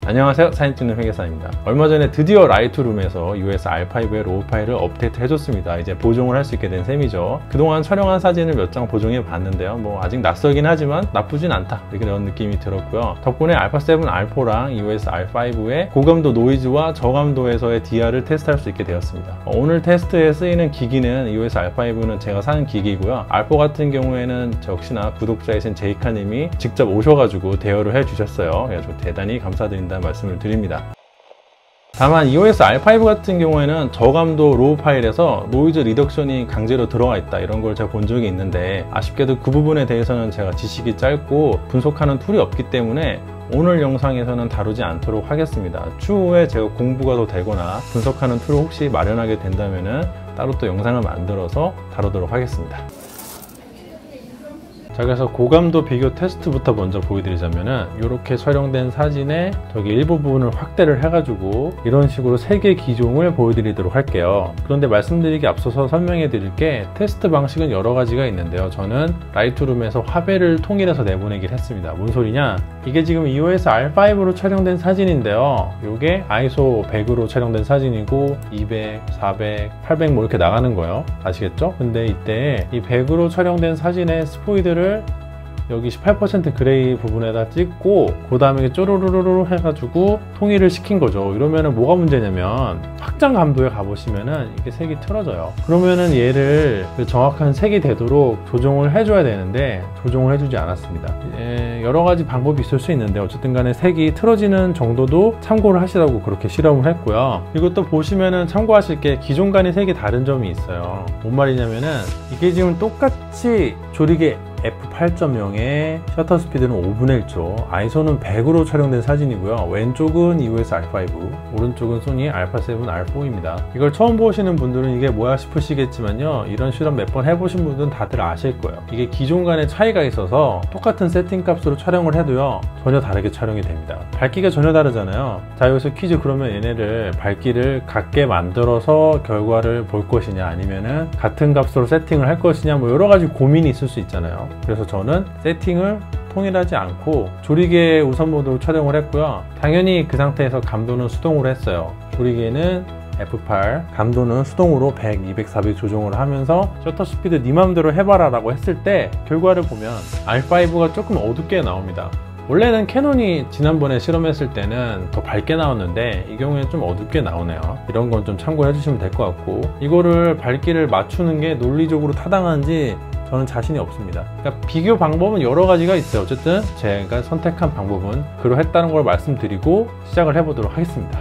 안녕하세요, 사진 찍는 회계사입니다. 얼마 전에 드디어 라이트룸에서 iOS R5의 로우 파일을 업데이트 해줬습니다. 이제 보정을 할 수 있게 된 셈이죠. 그동안 촬영한 사진을 몇 장 보정해 봤는데요, 아직 낯설긴 하지만 나쁘진 않다, 이런 느낌이 들었고요. 덕분에 알파7 R4랑 iOS R5의 고감도 노이즈와 저감도에서의 DR을 테스트할 수 있게 되었습니다. 오늘 테스트에 쓰이는 기기는 iOS R5는 제가 사는 기기이고요, R4 같은 경우에는 역시나 구독자이신 제이카님이 직접 오셔가지고 대여를 해주셨어요. 그래서 대단히 감사드린다는 말씀을 드립니다. 다만 iOS R5 같은 경우에는 저감도 로우 파일에서 노이즈 리덕션이 강제로 들어가 있다, 이런 걸 제가 본 적이 있는데 아쉽게도 그 부분에 대해서는 제가 지식이 짧고 분석하는 툴이 없기 때문에 오늘 영상에서는 다루지 않도록 하겠습니다. 추후에 제가 공부가 더 되거나 분석하는 툴을 혹시 마련하게 된다면 따로 또 영상을 만들어서 다루도록 하겠습니다. 자, 그래서 고감도 비교 테스트부터 먼저 보여드리자면은 이렇게 촬영된 사진에 저기 일부분을 확대를 해가지고 이런 식으로 3개 기종을 보여드리도록 할게요. 그런데 말씀드리기 앞서서 설명해 드릴게, 테스트 방식은 여러 가지가 있는데요, 저는 라이트룸에서 화배를 통일해서 내보내기를 했습니다. 뭔 소리냐, 이게 지금 iOS R5로 촬영된 사진인데요, 이게 ISO 100으로 촬영된 사진이고 200, 400, 800 뭐 이렇게 나가는 거예요. 아시겠죠? 근데 이때 이 100으로 촬영된 사진의 스포이드를 여기 18% 그레이 부분에다 찍고 그 다음에 쪼르르르 해가지고 통일을 시킨 거죠. 이러면은 뭐가 문제냐면 확장 감도에 가보시면은 이게 색이 틀어져요. 그러면은 얘를 정확한 색이 되도록 조정을 해줘야 되는데 조정을 해주지 않았습니다. 여러 가지 방법이 있을 수 있는데 어쨌든 간에 색이 틀어지는 정도도 참고를 하시라고 그렇게 실험을 했고요. 그리고 또 보시면은 참고하실 게 기존간의 색이 다른 점이 있어요. 뭔 말이냐면은 이게 지금 똑같이 조리개 f8.0의 셔터 스피드는 5분의 1초, ISO는 100으로 촬영된 사진이고요. 왼쪽은 iOS R5, 오른쪽은 소니 알파7 R4입니다. 이걸 처음 보시는 분들은 이게 뭐야 싶으시겠지만요, 이런 실험 몇 번 해보신 분들은 다들 아실 거예요. 이게 기존 간의 차이가 있어서 똑같은 세팅 값으로 촬영을 해도요 전혀 다르게 촬영이 됩니다. 밝기가 전혀 다르잖아요. 자, 여기서 퀴즈. 그러면 얘네를 밝기를 같게 만들어서 결과를 볼 것이냐, 아니면은 같은 값으로 세팅을 할 것이냐, 뭐 여러 가지 고민이 있을 수 있잖아요. 그래서 저는 세팅을 통일하지 않고 조리개 우선 모드로 촬영을 했고요. 당연히 그 상태에서 감도는 수동으로 했어요. 조리개는 F8, 감도는 수동으로 100, 200, 400 조정을 하면서 셔터 스피드 네 맘대로 해봐라 라고 했을 때 결과를 보면 R5가 조금 어둡게 나옵니다. 원래는 캐논이 지난번에 실험했을 때는 더 밝게 나왔는데 이 경우에는 좀 어둡게 나오네요. 이런 건 좀 참고해 주시면 될 것 같고, 이거를 밝기를 맞추는 게 논리적으로 타당한지 저는 자신이 없습니다. 그러니까 비교 방법은 여러 가지가 있어요. 어쨌든 제가 선택한 방법은 그러했다는 걸 말씀드리고 시작을 해보도록 하겠습니다.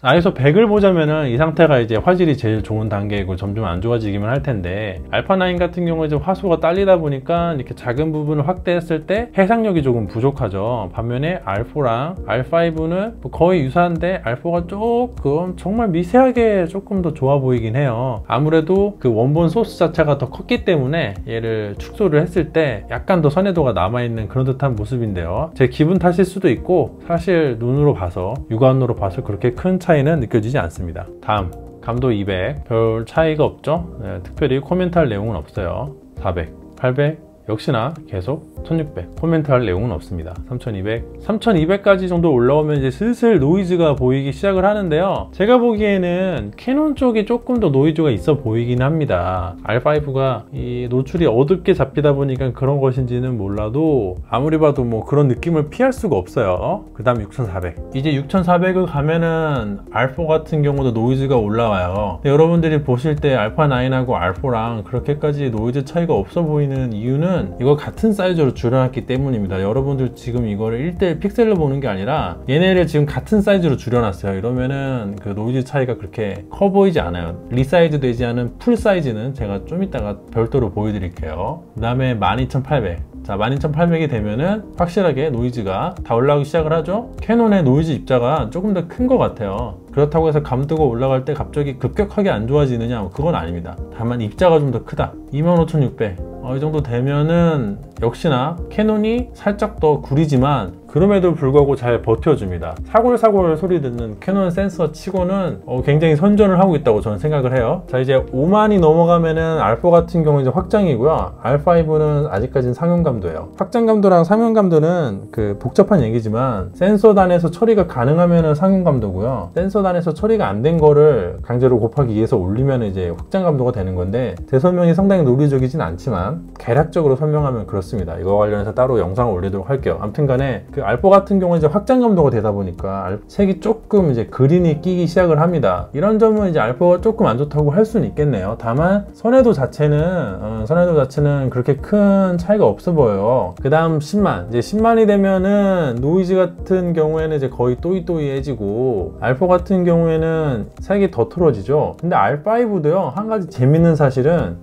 ISO 100을 보자면은 이 상태가 이제 화질이 제일 좋은 단계이고 점점 안 좋아지기만 할 텐데, 알파9 같은 경우에 이제 화소가 딸리다 보니까 이렇게 작은 부분을 확대했을 때 해상력이 조금 부족하죠. 반면에 R4랑 R5는 거의 유사한데 R4가 조금 정말 미세하게 조금 더 좋아 보이긴 해요. 아무래도 그 원본 소스 자체가 더 컸기 때문에 얘를 축소를 했을 때 약간 더 선회도가 남아있는 그런 듯한 모습인데요, 제 기분 탓일 수도 있고 사실 눈으로 봐서, 육안으로 봐서 그렇게 큰 차이는 느껴지지 않습니다. 다음, 감도 200, 별 차이가 없죠. 특별히 코멘트할 내용은 없어요. 400, 800 역시나 계속 1600, 코멘트할 내용은 없습니다. 3200, 3200까지 정도 올라오면 이제 슬슬 노이즈가 보이기 시작을 하는데요, 제가 보기에는 캐논 쪽이 조금 더 노이즈가 있어 보이긴 합니다. R5가 이 노출이 어둡게 잡히다 보니까 그런 것인지는 몰라도 아무리 봐도 뭐 그런 느낌을 피할 수가 없어요. 그 다음 6400, 이제 6400을 가면은 R4 같은 경우도 노이즈가 올라와요. 근데 여러분들이 보실 때 알파9하고 R4랑 그렇게까지 노이즈 차이가 없어 보이는 이유는 이거 같은 사이즈로 줄여놨기 때문입니다. 여러분들 지금 이거를 1:1 픽셀로 보는 게 아니라 얘네를 지금 같은 사이즈로 줄여놨어요. 이러면은 그 노이즈 차이가 그렇게 커 보이지 않아요. 리사이즈 되지 않은 풀 사이즈는 제가 좀 이따가 별도로 보여드릴게요. 그 다음에 12800, 자, 12800이 되면은 확실하게 노이즈가 다 올라오기 시작을 하죠. 캐논의 노이즈 입자가 조금 더 큰 것 같아요. 그렇다고 해서 감도가 올라갈 때 갑자기 급격하게 안 좋아지느냐, 그건 아닙니다. 다만 입자가 좀 더 크다. 25600, 이 정도 되면은 역시나 캐논이 살짝 더 구리지만 그럼에도 불구하고 잘 버텨줍니다. 사골사골 소리 듣는 캐논 센서 치고는 굉장히 선전을 하고 있다고 저는 생각을 해요. 자, 이제 5만이 넘어가면은 R4 같은 경우는 이제 확장이고요. R5는 아직까지는 상용감도예요. 확장감도랑 상용감도는 그 복잡한 얘기지만 센서단에서 처리가 가능하면은 상용감도고요. 센서단에서 처리가 안 된 거를 강제로 곱하기 2에서 올리면 이제 확장감도가 되는 건데, 제 설명이 상당히 논리적이진 않지만 개략적으로 설명하면 그렇습니다. 이거 관련해서 따로 영상을 올리도록 할게요. 아무튼 간에 그 R4 같은 경우는 이제 확장감도가 되다 보니까 색이 조금 이제 그린이 끼기 시작을 합니다. 이런 점은 이제 R4가 조금 안 좋다고 할 수는 있겠네요. 다만 선회도 자체는 그렇게 큰 차이가 없어 보여요. 그 다음 10만, 이제 10만이 되면은 노이즈 같은 경우에는 이제 거의 또이또이해지고, R4 같은 경우에는 색이 더 틀어지죠. 근데 R5도요, 한 가지 재밌는 사실은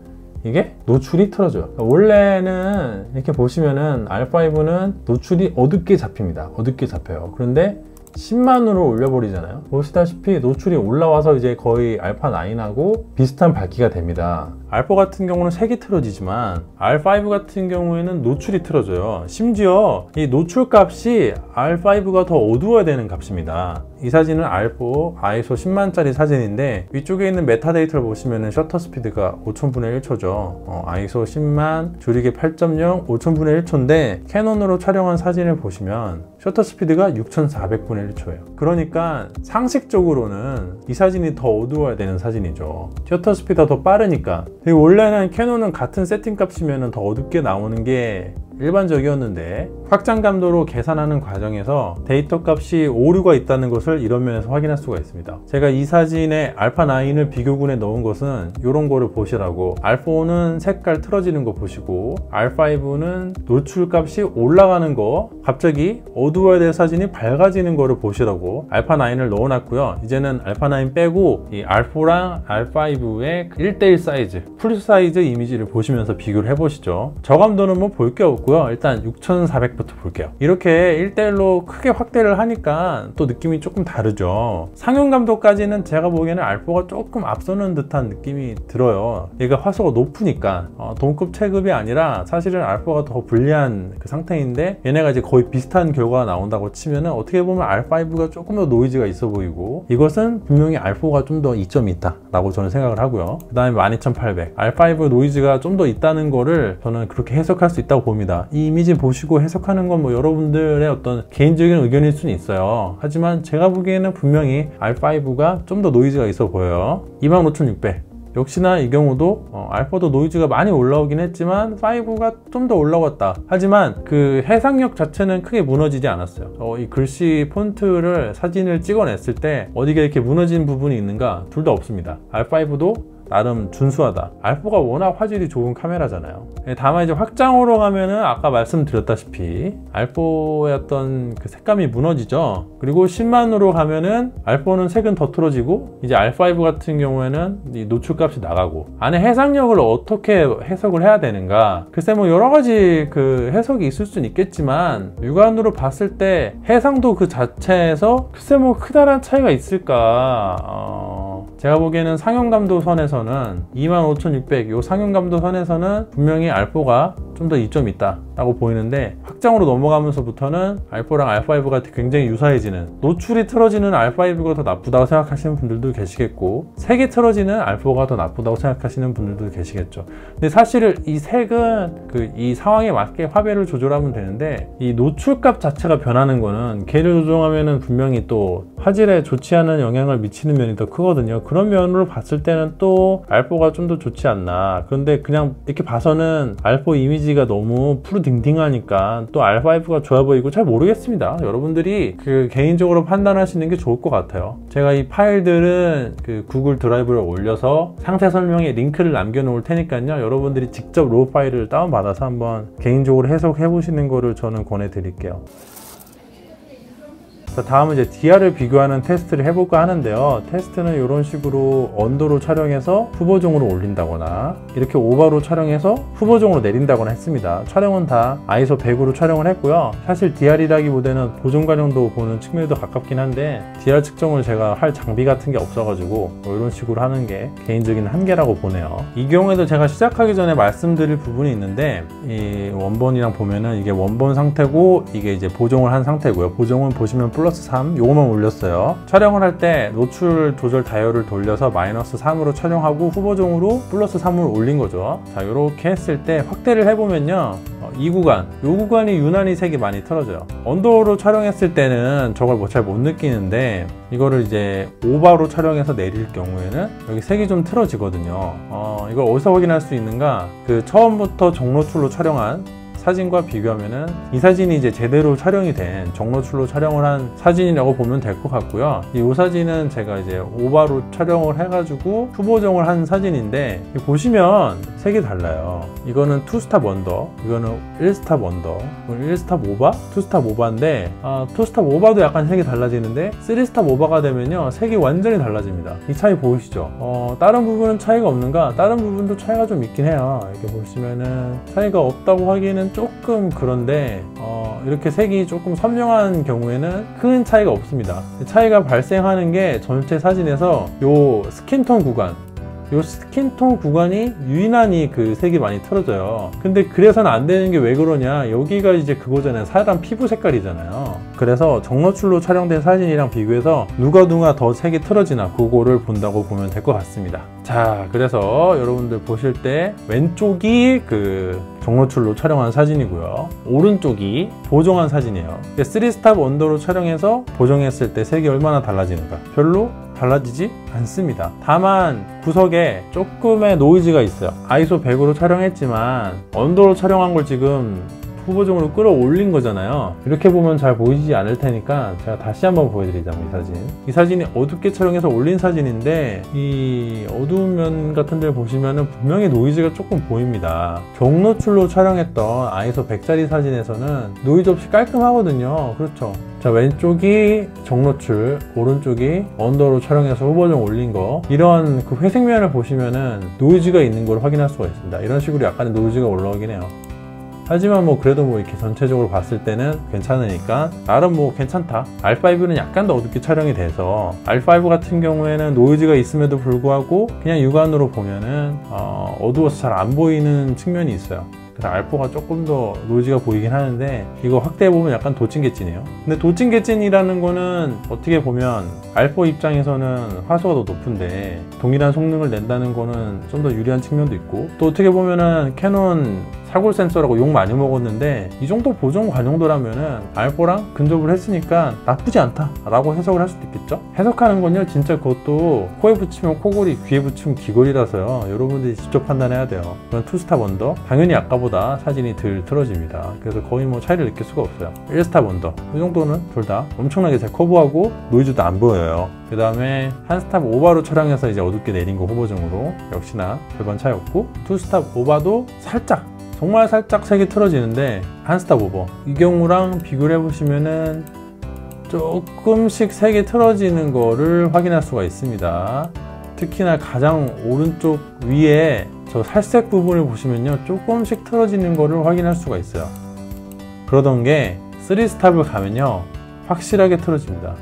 이게 노출이 틀어져요. 원래는 이렇게 보시면은 R5는 노출이 어둡게 잡힙니다. 어둡게 잡혀요. 그런데 10만으로 올려버리잖아요. 보시다시피 노출이 올라와서 이제 거의 알파9하고 비슷한 밝기가 됩니다. R4 같은 경우는 색이 틀어지지만 R5 같은 경우에는 노출이 틀어져요. 심지어 이 노출 값이 R5가 더 어두워야 되는 값입니다. 이 사진은 R4 ISO 10만짜리 사진인데, 위쪽에 있는 메타데이터를 보시면 셔터 스피드가 5000분의 1초죠. ISO 10만 줄이기 8.0 5000분의 1초인데 캐논으로 촬영한 사진을 보시면 셔터 스피드가 6400분의 1초예요. 그러니까 상식적으로는 이 사진이 더 어두워야 되는 사진이죠. 셔터 스피드가 더 빠르니까. 원래는 캐논은 같은 세팅 값이면 더 어둡게 나오는 게 일반적이었는데, 확장감도로 계산하는 과정에서 데이터 값이 오류가 있다는 것을 이런 면에서 확인할 수가 있습니다. 제가 이 사진에 알파9을 비교군에 넣은 것은 이런 거를 보시라고, R4는 색깔 틀어지는 거 보시고, R5는 노출 값이 올라가는 거, 갑자기 어두워야 될 사진이 밝아지는 거를 보시라고 알파9을 넣어놨고요. 이제는 알파9 빼고 이 R4랑 R5의 1:1 사이즈, 풀 사이즈 이미지를 보시면서 비교를 해보시죠. 저감도는 뭐 볼 게 없고, 일단 6400부터 볼게요. 이렇게 1:1로 크게 확대를 하니까 또 느낌이 조금 다르죠. 상용감도까지는 제가 보기에는 R4가 조금 앞서는 듯한 느낌이 들어요. 얘가 화소가 높으니까 동급 체급이 아니라 사실은 R4가 더 불리한 그 상태인데, 얘네가 이제 거의 비슷한 결과가 나온다고 치면은 어떻게 보면 R5가 조금 더 노이즈가 있어 보이고, 이것은 분명히 R4가 좀 더 이점이 있다 라고 저는 생각을 하고요. 그 다음에 12800, R5 노이즈가 좀 더 있다는 거를 저는 그렇게 해석할 수 있다고 봅니다. 이 이미지 보시고 해석하는 건 뭐 여러분들의 어떤 개인적인 의견일 수는 있어요. 하지만 제가 보기에는 분명히 R5가 좀 더 노이즈가 있어 보여요. 25600, 역시나 이 경우도 R4도 노이즈가 많이 올라오긴 했지만 5가 좀 더 올라왔다. 하지만 그 해상력 자체는 크게 무너지지 않았어요. 이 글씨 폰트를 사진을 찍어냈을 때 어디가 이렇게 무너진 부분이 있는가? 둘 다 없습니다. R5도 나름 준수하다. R4가 워낙 화질이 좋은 카메라잖아요. 다만 이제 확장으로 가면은 아까 말씀드렸다시피 R4의 어떤 그 색감이 무너지죠. 그리고 10만으로 가면은 R4는 색은 더 틀어지고, 이제 R5 같은 경우에는 이 노출값이 나가고, 안에 해상력을 어떻게 해석을 해야 되는가? 글쎄 뭐 여러 가지 그 해석이 있을 수는 있겠지만, 육안으로 봤을 때 해상도 그 자체에서 글쎄 뭐 크다란 차이가 있을까? 제가 보기에는 상용감도 선에서는 25600 요 상용감도 선에서는 분명히 R4가 좀 더 이점이 있다 라고 보이는데, 확장으로 넘어가면서부터는 R4랑 R5가 굉장히 유사해지는, 노출이 틀어지는 R5가 더 나쁘다고 생각하시는 분들도 계시겠고, 색이 틀어지는 R4가 더 나쁘다고 생각하시는 분들도 계시겠죠. 근데 사실 이 색은 이 상황에 맞게 화배를 조절하면 되는데, 이 노출값 자체가 변하는 거는 걔를 조정하면은 분명히 또 화질에 좋지 않은 영향을 미치는 면이 더 크거든요. 그런 면으로 봤을 때는 또 R4가 좀 더 좋지 않나. 그런데 그냥 이렇게 봐서는 R4 이미지가 너무 푸르딩딩하니까 또 R5가 좋아 보이고 잘 모르겠습니다. 여러분들이 개인적으로 판단하시는 게 좋을 것 같아요. 제가 이 파일들은 구글 드라이브를 올려서 상세 설명에 링크를 남겨 놓을 테니까요. 여러분들이 직접 로우 파일을 다운받아서 한번 개인적으로 해석해 보시는 거를 저는 권해 드릴게요. 자, 다음은 이제 DR을 비교하는 테스트를 해볼까 하는데요. 테스트는 이런 식으로 언더로 촬영해서 후보종으로 올린다거나 이렇게 오버로 촬영해서 후보종으로 내린다거나 했습니다. 촬영은 다 ISO 100으로 촬영을 했고요. 사실 DR이라기보다는 보정 과정도 보는 측면에도 가깝긴 한데 DR 측정을 제가 할 장비 같은 게 없어가지고 뭐 이런 식으로 하는 게 개인적인 한계라고 보네요. 이 경우에도 제가 시작하기 전에 말씀드릴 부분이 있는데 이 원본이랑 보면은 이게 원본 상태고 이게 이제 보정을 한 상태고요. 보정은 보시면 플러스 3 요거만 올렸어요. 촬영을 할 때 노출 조절 다이얼을 돌려서 마이너스 3으로 촬영하고 후보종으로 플러스 3으로 올린 거죠. 자, 이렇게 했을 때 확대를 해보면요, 이 구간이 유난히 색이 많이 틀어져요. 언더로 촬영했을 때는 저걸 잘 못 느끼는데 이거를 이제 오버로 촬영해서 내릴 경우에는 여기 색이 좀 틀어지거든요. 이걸 어디서 확인할 수 있는가? 그 처음부터 정노출로 촬영한 사진과 비교하면은 이 사진이 이제 제대로 촬영이 된 정노출로 촬영을 한 사진이라고 보면 될 것 같고요. 이 사진은 제가 이제 오버로 촬영을 해가지고 후보정을 한 사진인데 보시면 색이 달라요. 이거는 투스탑 원더, 이거는 1스탑 원더, 이건 1스탑 오버, 투스탑 오버인데 투스탑 오버도 약간 색이 달라지는데 3스탑 오버가 되면요 색이 완전히 달라집니다. 이 차이 보이시죠? 다른 부분은 차이가 없는가? 다른 부분도 차이가 좀 있긴 해요. 이렇게 보시면은 차이가 없다고 하기에는 조금 그런데 이렇게 색이 조금 선명한 경우에는 큰 차이가 없습니다. 차이가 발생하는 게 전체 사진에서 요 스킨톤 구간, 이 스킨톤 구간이 유난히 그 색이 많이 틀어져요. 근데 그래서는 안 되는 게 왜 그러냐, 여기가 이제 그거잖아요. 사람 피부 색깔이잖아요. 그래서 정노출로 촬영된 사진이랑 비교해서 누가 더 색이 틀어지나 그거를 본다고 보면 될 것 같습니다. 자, 그래서 여러분들 보실 때 왼쪽이 그 정노출로 촬영한 사진이고요, 오른쪽이 보정한 사진이에요. 3스탑 언더로 촬영해서 보정했을 때 색이 얼마나 달라지는가? 별로 달라지지 않습니다. 다만 구석에 조금의 노이즈가 있어요. ISO 100으로 촬영했지만 언더로 촬영한 걸 지금 후보종으로 끌어올린 거잖아요. 이렇게 보면 잘 보이지 않을 테니까 제가 다시 한번 보여드리자면 이 사진이 어둡게 촬영해서 올린 사진인데 이 어두운 면 같은 데를 보시면은 분명히 노이즈가 조금 보입니다. 정노출로 촬영했던 ISO 100짜리 사진에서는 노이즈 없이 깔끔하거든요. 그렇죠? 자, 왼쪽이 정노출, 오른쪽이 언더로 촬영해서 후보종 올린 거, 이런 그 회색면을 보시면은 노이즈가 있는 걸 확인할 수가 있습니다. 이런 식으로 약간의 노이즈가 올라오긴 해요. 하지만 뭐 그래도 뭐 이렇게 전체적으로 봤을 때는 괜찮으니까 나름 뭐 괜찮다. R5는 약간 더 어둡게 촬영이 돼서 R5 같은 경우에는 노이즈가 있음에도 불구하고 그냥 육안으로 보면은 어두워서 잘 안 보이는 측면이 있어요. 그래서 R4가 조금 더 노이즈가 보이긴 하는데 이거 확대해보면 약간 도찐개찐이에요. 근데 도찐개찐이라는 거는 어떻게 보면 R4 입장에서는 화소가 더 높은데 동일한 성능을 낸다는 거는 좀 더 유리한 측면도 있고, 또 어떻게 보면은 캐논 사골 센서라고 욕 많이 먹었는데 이 정도 보정 관용도라면은 R4랑 근접을 했으니까 나쁘지 않다 라고 해석을 할 수도 있겠죠. 해석하는 건요 진짜 그것도 코에 붙이면 코골이, 귀에 붙이면 귀걸이라서요 여러분들이 직접 판단해야 돼요. 이건 투스탑 원더, 당연히 아까보다 사진이 덜 틀어집니다. 그래서 거의 뭐 차이를 느낄 수가 없어요. 1스탑 원더, 이 정도는 둘 다 엄청나게 잘 커브하고 노이즈도 안 보여요. 그 다음에 한 스탑 오버로 촬영해서 이제 어둡게 내린 거 후보정으로 역시나 별반 차이 없고, 투 스탑 오버도 살짝, 정말 살짝 색이 틀어지는데 한 스탑 오버, 이 경우랑 비교를 해보시면은 조금씩 색이 틀어지는 거를 확인할 수가 있습니다. 특히나 가장 오른쪽 위에 저 살색 부분을 보시면요 조금씩 틀어지는 거를 확인할 수가 있어요. 그러던 게 3스탑을 가면요 확실하게 틀어집니다.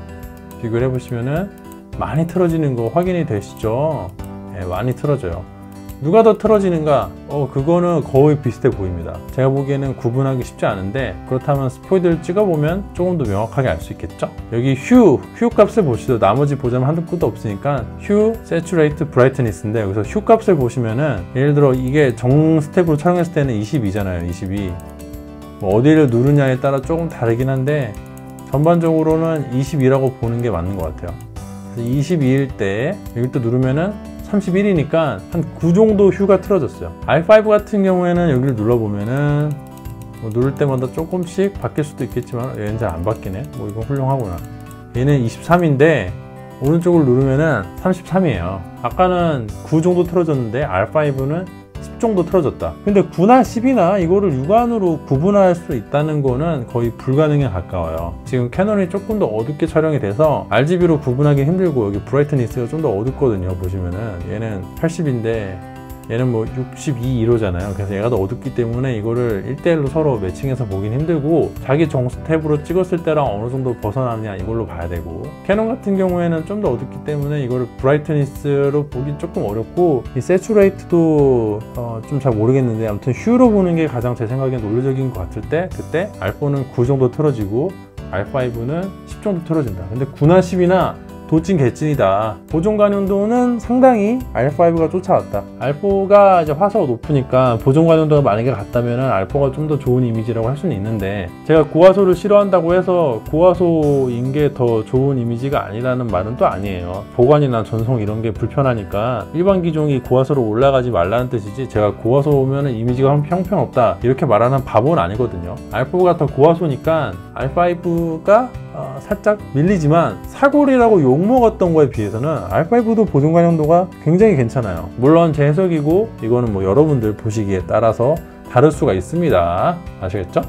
비교를 해보시면은 많이 틀어지는 거 확인이 되시죠? 네, 많이 틀어져요. 누가 더 틀어지는가? 그거는 거의 비슷해 보입니다. 제가 보기에는 구분하기 쉽지 않은데, 그렇다면 스포이드를 찍어보면 조금 더 명확하게 알 수 있겠죠? 여기 휴 값을 보시죠. 나머지 보자면 한도 끝도 없으니까 휴, 세츄레이트, 브라이트니스인데 여기서 휴 값을 보시면은 예를 들어 이게 정 스텝으로 촬영했을 때는 22잖아요. 22. 뭐 어디를 누르냐에 따라 조금 다르긴 한데 전반적으로는 22라고 보는 게 맞는 것 같아요. 22일 때 여기 또 누르면은 31이니까 한 9 정도 휴가 틀어졌어요. R5 같은 경우에는 여기를 눌러보면은 뭐 누를 때마다 조금씩 바뀔 수도 있겠지만 얘는 잘 안 바뀌네. 뭐 이건 훌륭하구나. 얘는 23인데 오른쪽을 누르면은 33이에요. 아까는 9 정도 틀어졌는데 R5는 10 정도 틀어졌다. 근데 9나 10이나 이거를 육안으로 구분할 수 있다는 거는 거의 불가능에 가까워요. 지금 캐논이 조금 더 어둡게 촬영이 돼서 RGB로 구분하기 힘들고, 여기 브라이트니스가 좀 더 어둡거든요. 보시면은 얘는 80인데 얘는 뭐 62.15잖아요. 그래서 얘가 더 어둡기 때문에 이거를 1:1로 서로 매칭해서 보긴 힘들고, 자기 정수 탭으로 찍었을 때랑 어느 정도 벗어나느냐 이걸로 봐야 되고, 캐논 같은 경우에는 좀 더 어둡기 때문에 이거를 브라이트니스로 보긴 조금 어렵고, 이 세츄레이트도 좀 잘 모르겠는데, 아무튼 휴로 보는 게 가장 제 생각엔 논리적인 것 같을 때, 그때 R4는 9 정도 틀어지고 R5는 10 정도 틀어진다. 근데 9나 10이나 도찐 개찐이다. 보존 관용도는 상당히 R5가 쫓아왔다. R4가 이제 화소가 높으니까 보존 관용도가 만약에 같다면 R4가 좀 더 좋은 이미지라고 할 수는 있는데, 제가 고화소를 싫어한다고 해서 고화소인 게 더 좋은 이미지가 아니라는 말은 또 아니에요. 보관이나 전송 이런 게 불편하니까 일반 기종이 고화소로 올라가지 말라는 뜻이지, 제가 고화소 오면 이미지가 형편없다 이렇게 말하는 바보는 아니거든요. R4가 더 고화소니까 R5가 살짝 밀리지만, 사골이라고 욕먹었던 거에 비해서는 R5도 보존 관용도가 굉장히 괜찮아요. 물론 제 해석이고 이거는 뭐 여러분들 보시기에 따라서 다를 수가 있습니다. 아시겠죠?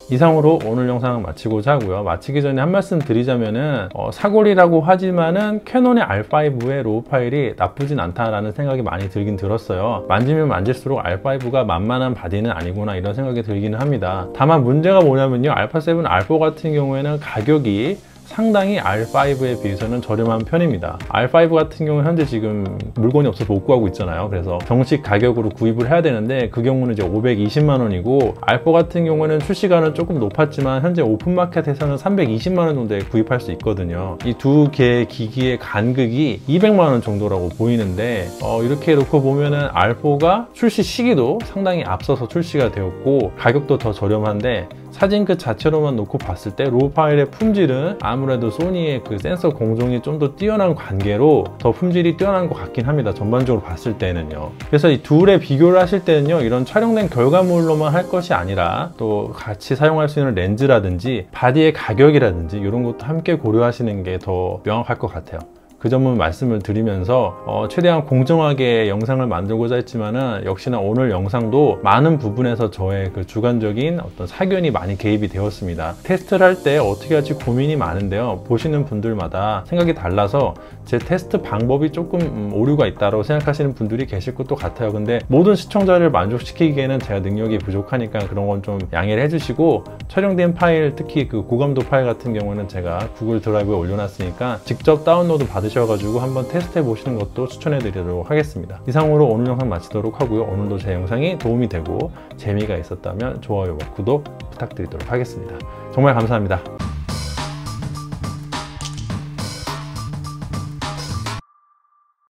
이상으로 오늘 영상을 마치고자 하고요. 마치기 전에 한 말씀 드리자면은 사골이라고 하지만은 캐논의 R5의 로우 파일이 나쁘진 않다라는 생각이 많이 들긴 들었어요. 만지면 만질수록 R5가 만만한 바디는 아니구나 이런 생각이 들기는 합니다. 다만 문제가 뭐냐면요, 알파7, R4 같은 경우에는 가격이 상당히 R5에 비해서는 저렴한 편입니다. R5 같은 경우는 현재 지금 물건이 없어서 못 구하고 있잖아요. 그래서 정식 가격으로 구입을 해야 되는데, 그 경우는 이제 520만 원이고, R4 같은 경우는 출시가는 조금 높았지만 현재 오픈마켓에서는 320만 원 정도에 구입할 수 있거든요. 이 두 개의 기기의 간극이 200만 원 정도라고 보이는데, 이렇게 놓고 보면은 R4가 출시 시기도 상당히 앞서서 출시가 되었고 가격도 더 저렴한데, 사진 그 자체로만 놓고 봤을 때 로우 파일의 품질은 아무래도 소니의 그 센서 공정이 좀 더 뛰어난 관계로 더 품질이 뛰어난 것 같긴 합니다. 전반적으로 봤을 때는요. 그래서 이 둘의 비교를 하실 때는요, 이런 촬영된 결과물로만 할 것이 아니라 또 같이 사용할 수 있는 렌즈라든지 바디의 가격이라든지 이런 것도 함께 고려하시는 게 더 명확할 것 같아요. 그 점은 말씀을 드리면서 최대한 공정하게 영상을 만들고자 했지만은, 역시나 오늘 영상도 많은 부분에서 저의 그 주관적인 어떤 사견이 많이 개입이 되었습니다. 테스트를 할 때 어떻게 할지 고민이 많은데요, 보시는 분들마다 생각이 달라서 제 테스트 방법이 조금 오류가 있다고 생각하시는 분들이 계실 것도 같아요. 근데 모든 시청자를 만족시키기에는 제가 능력이 부족하니까 그런 건 좀 양해를 해주시고, 촬영된 파일, 특히 그 고감도 파일 같은 경우는 제가 구글 드라이브에 올려놨으니까 직접 다운로드 받으셔가지고 한번 테스트 해보시는 것도 추천해 드리도록 하겠습니다. 이상으로 오늘 영상 마치도록 하고요. 오늘도 제 영상이 도움이 되고 재미가 있었다면 좋아요와 구독 부탁드리도록 하겠습니다. 정말 감사합니다.